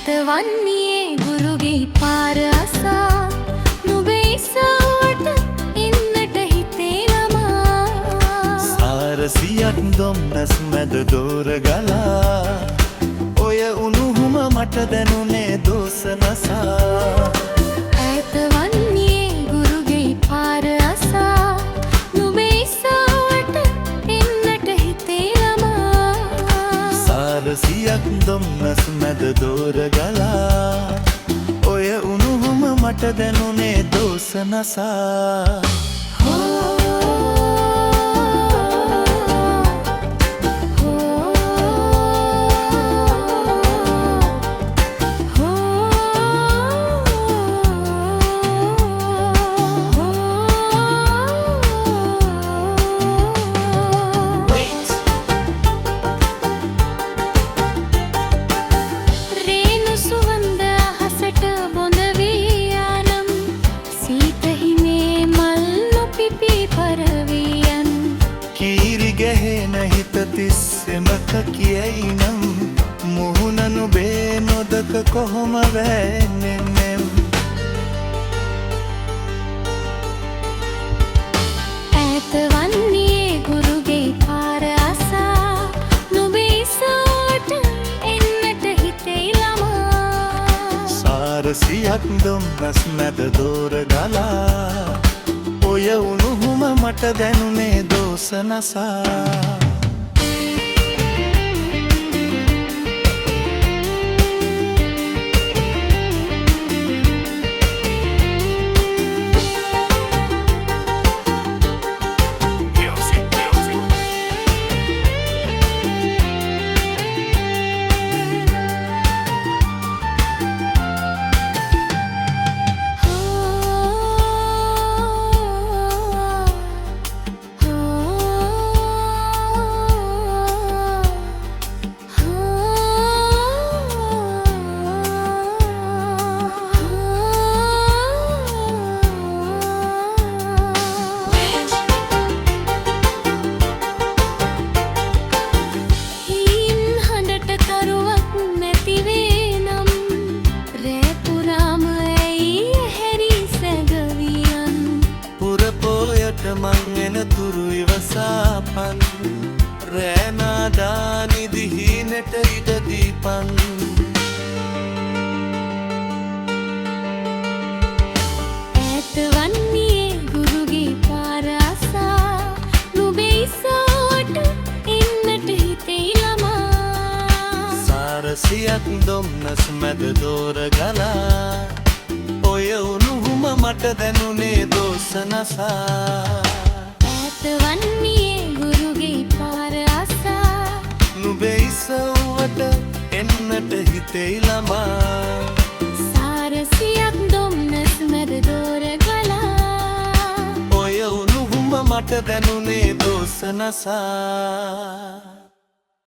වන්නේ ගුරුගේ පාර අසා නුඹේ ඉස්සවට එන්නට හිතේ ළමා සාරසියක් දොම්නස් මැද දෝර ගලා ඔය උණුහුම මට දැනුනේ දෝස නසා ඈත වන්නේ ගුරුගේ පාර අසා නුඹේ ඉස්සවට එන්නට හිතේ ළමා සාරසියක් දොම්නස් මැද දෝර ගලා ඔය උණුහුම මට දැනුනේ දෝස නසා ගැහෙන හිත තිස්සෙමක කියයි නම් මුහුණ නුඹේ නොදක කොහොම වැන්නෙන්නෙම් ඈත වන්නේ ගුරුගේ පාර අසා නුඹේ ඉස්සට එන්නට හිතේ ළමා සාරසියක් දොම්නස් මැද දෝර ගලා ඔය උණුහුම මට දැනුනේ දෝස නසා මං එන තුරු ඉවසාපන් රෑනාදා නිදිහිනට ඉඩ දීපන් ඈත වන්නේ ගුරුගේ පාර අසා නුඹේ ඉස්සට එන්නට හිතේ ළමා සාරසියක් දොම්නස් මැද දෝර ගලා ඔය උණුහුම මට දැනුනේ දෝස නසා ඈත වන්නේ ගුරුගේ පාර අසා නුඹේ ඉස්සවට එන්නට හිතේ ළමා සාරසියක් දොම්නස් මැද දෝර ගලා ඔය උණුහුම මට දැනුනේ දෝස නසා